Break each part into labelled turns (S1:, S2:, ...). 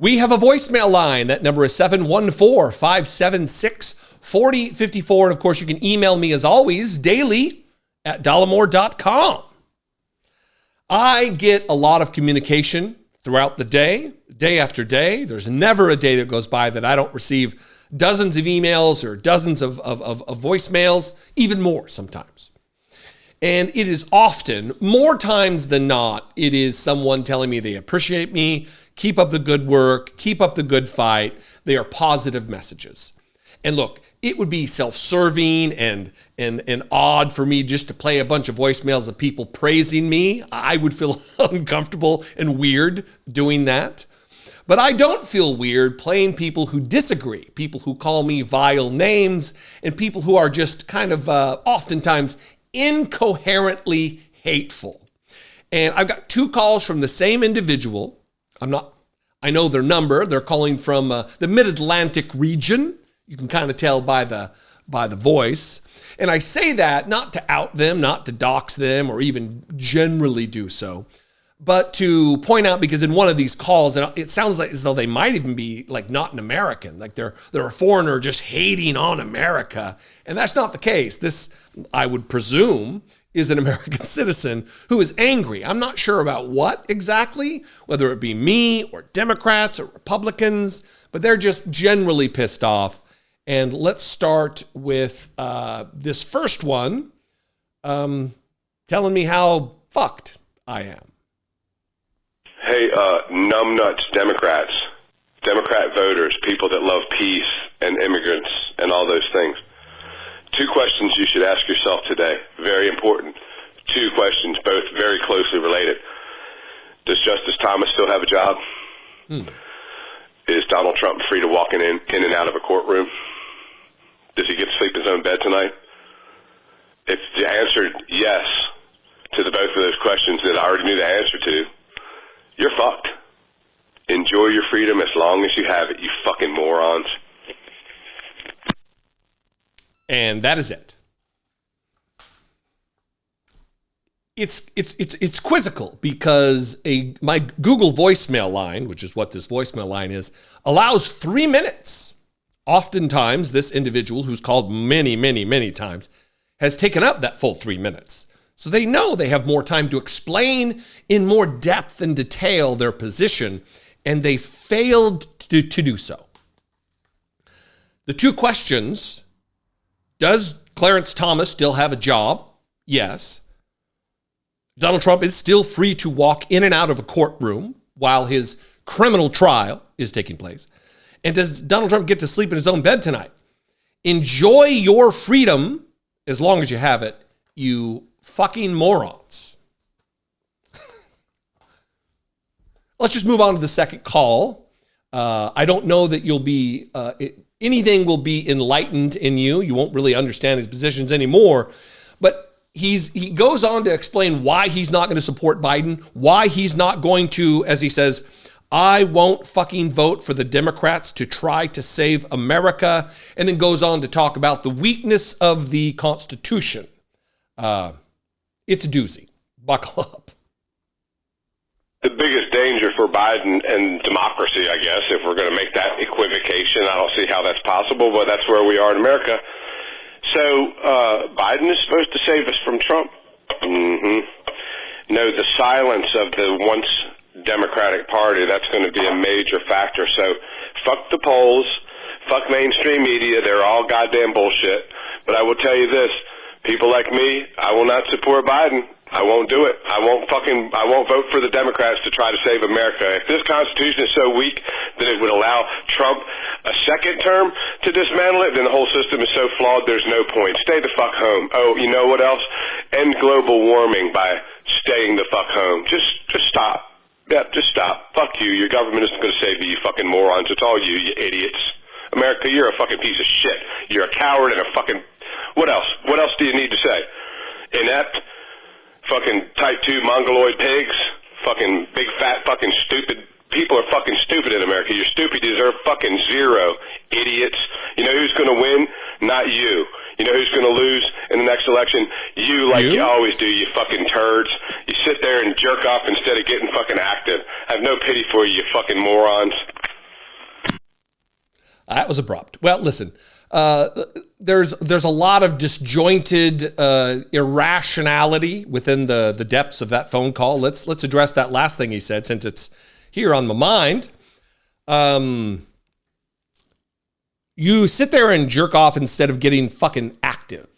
S1: We have a voicemail line. That number is 714-576-4054. And of course, you can email me as always, daily at dollemore.com. I get a lot of communication throughout the day after day. There's never a day that goes by that I don't receive dozens of emails or dozens of voicemails, even more sometimes. And it is often, more times than not, it is someone telling me they appreciate me, keep up the good work, keep up the good fight. They are positive messages. And look, it would be self-serving and odd for me just to play a bunch of voicemails of people praising me. I would feel uncomfortable and weird doing that. But I don't feel weird playing people who disagree, people who call me vile names, and people who are just kind of oftentimes incoherently hateful. And I've got 2 calls from the same individual. I know their number. They're calling from the Mid-Atlantic region. You can kind of tell by the voice. And I say that not to out them, not to dox them, or even generally do so, but to point out, because in one of these calls, and it sounds like as though they might even be like not an American, like they're a foreigner just hating on America. And that's not the case. This, I would presume, is an American citizen who is angry. I'm not sure about what exactly, whether it be me or Democrats or Republicans, but they're just generally pissed off. And let's start with this first one telling me how fucked I am.
S2: Hey, numbnuts Democrats, Democrat voters, people that love peace and immigrants and all those things. 2 questions you should ask yourself today. Very important. 2 questions, both very closely related. Does Justice Thomas still have a job? Is Donald Trump free to walk in and out of a courtroom? Does he get to sleep in his own bed tonight? If you answered yes to both of those questions that I already knew the answer to, you're fucked. Enjoy your freedom as long as you have it, you fucking morons.
S1: And that is it. It's quizzical because my Google voicemail line, which is what this voicemail line is, allows 3 minutes. Oftentimes, this individual who's called many, many, many times has taken up that full 3 minutes. So they know they have more time to explain in more depth and detail their position, and they failed to do so. The 2 questions: does Clarence Thomas still have a job? Yes. Donald Trump is still free to walk in and out of a courtroom while his criminal trial is taking place. And does Donald Trump get to sleep in his own bed tonight? Enjoy your freedom as long as you have it, you fucking morons. Let's just move on to the second call. I don't know that you'll be, anything will be enlightened in you. You won't really understand his positions anymore. But he goes on to explain why he's not going to support Biden, why he's not going to, as he says, I won't fucking vote for the Democrats to try to save America, and then goes on to talk about the weakness of the Constitution. It's a doozy. Buckle up.
S2: The biggest danger for Biden and democracy, I guess, if we're going to make that equivocation, I don't see how that's possible, but that's where we are in America. So Biden is supposed to save us from Trump. No, the silence of the once Democratic Party, that's going to be a major factor. So fuck the polls, fuck mainstream media, they're all goddamn bullshit. But I will tell you this, people like me, I will not support Biden. I won't do it. I won't vote for the Democrats to try to save America. If this Constitution is so weak that it would allow Trump a second term to dismantle it, then the whole system is so flawed there's no point. Stay the fuck home. Oh, you know what else? End global warming by staying the fuck home. Just stop. Yeah, just stop. Fuck you. Your government isn't going to save you, you fucking morons. It's all you, you idiots. America, you're a fucking piece of shit. You're a coward and a fucking... What else? What else do you need to say? Inept, fucking type 2 mongoloid pigs, fucking big fat fucking stupid... People are fucking stupid in America. You're stupid. You deserve fucking zero, idiots. You know who's going to win? Not you. You know who's going to lose in the next election? You, like you always do, you fucking turds. You sit there and jerk off instead of getting fucking active. I have no pity for you, you fucking morons.
S1: That was abrupt. Well, listen, there's a lot of disjointed irrationality within the depths of that phone call. Let's address that last thing he said, since it's here on my mind. You sit there and jerk off instead of getting fucking active.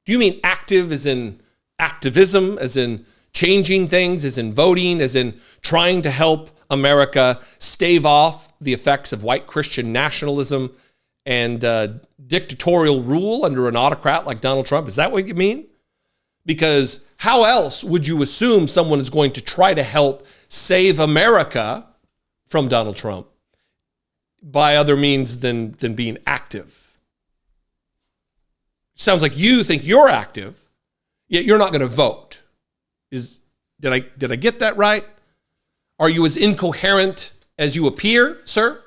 S1: Do you mean active as in activism, as in changing things, as in voting, as in trying to help America stave off the effects of white Christian nationalism and dictatorial rule under an autocrat like Donald Trump? Is that what you mean? Because how else would you assume someone is going to try to help save America from Donald Trump by other means than being active? Sounds like you think you're active, yet you're not going to vote. Did I get that right? Are you as incoherent as you appear, sir?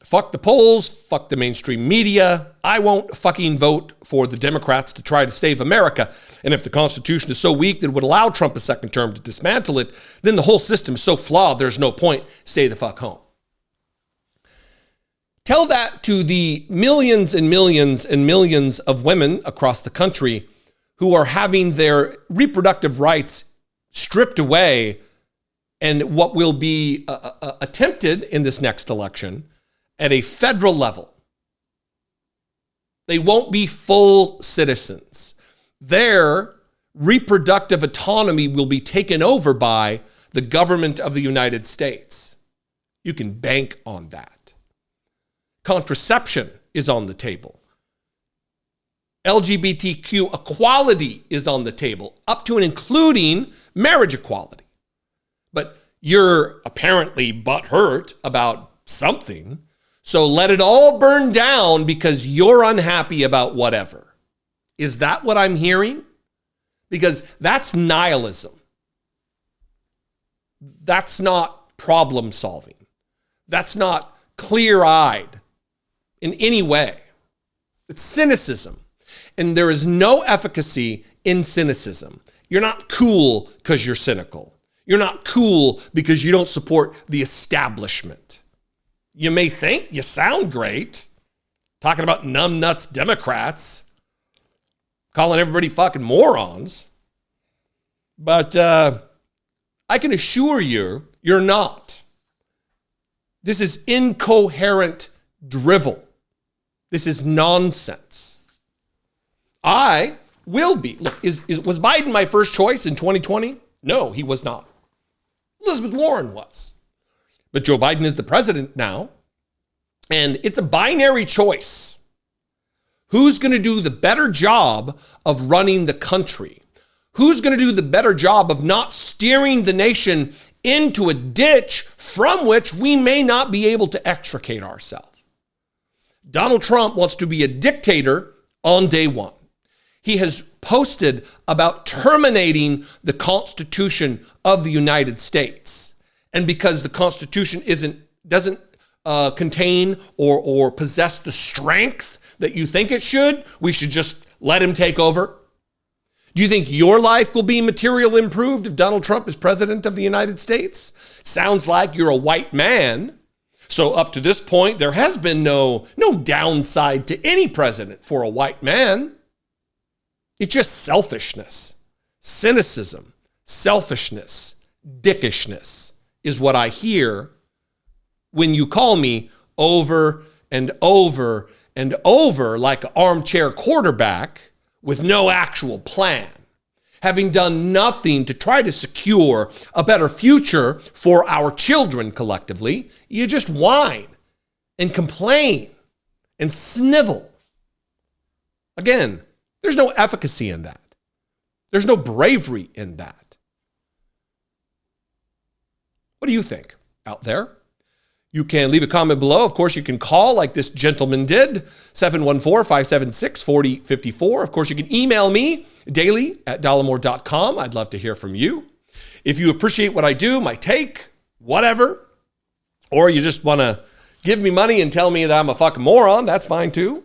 S1: Fuck the polls, fuck the mainstream media. I won't fucking vote for the Democrats to try to save America. And if the Constitution is so weak that it would allow Trump a second term to dismantle it, then the whole system is so flawed there's no point. Stay the fuck home. Tell that to the millions and millions and millions of women across the country who are having their reproductive rights stripped away, and what will be attempted in this next election at a federal level. They won't be full citizens. Their reproductive autonomy will be taken over by the government of the United States. You can bank on that. Contraception is on the table. LGBTQ equality is on the table, up to and including marriage equality. But you're apparently butthurt about something, so let it all burn down because you're unhappy about whatever. Is that what I'm hearing? Because that's nihilism. That's not problem solving. That's not clear-eyed in any way. It's cynicism. And there is no efficacy in cynicism. You're not cool because you're cynical. You're not cool because you don't support the establishment. You may think you sound great, talking about numbnuts Democrats, calling everybody fucking morons. But I can assure you, you're not. This is incoherent drivel. This is nonsense. I will be. Look, was Biden my first choice in 2020? No, he was not. Elizabeth Warren was. But Joe Biden is the president now, and it's a binary choice. Who's going to do the better job of running the country? Who's going to do the better job of not steering the nation into a ditch from which we may not be able to extricate ourselves? Donald Trump wants to be a dictator on day one. He has posted about terminating the Constitution of the United States. And because the Constitution doesn't contain or possess the strength that you think it should, we should just let him take over. Do you think your life will be materially improved if Donald Trump is president of the United States? Sounds like you're a white man. So up to this point, there has been no downside to any president for a white man. It's just selfishness, cynicism, selfishness, dickishness is what I hear when you call me over and over and over like an armchair quarterback with no actual plan, having done nothing to try to secure a better future for our children collectively. You just whine and complain and snivel. Again, there's no efficacy in that. There's no bravery in that. What do you think out there? You can leave a comment below. Of course, you can call like this gentleman did, 714-576-4054. Of course, you can email me daily@dollemore.com. I'd love to hear from you. If you appreciate what I do, my take, whatever, or you just want to give me money and tell me that I'm a fucking moron, that's fine too.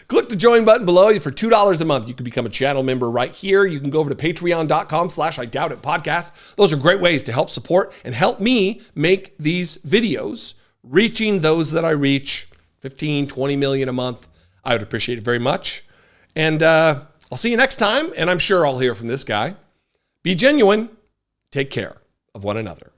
S1: Click the join button below. For $2 a month, you can become a channel member right here. You can go over to patreon.com/IDoubtIt podcast. Those are great ways to help support and help me make these videos reaching those that I reach, 15, 20 million a month. I would appreciate it very much. And I'll see you next time, and I'm sure I'll hear from this guy. Be genuine. Take care of one another.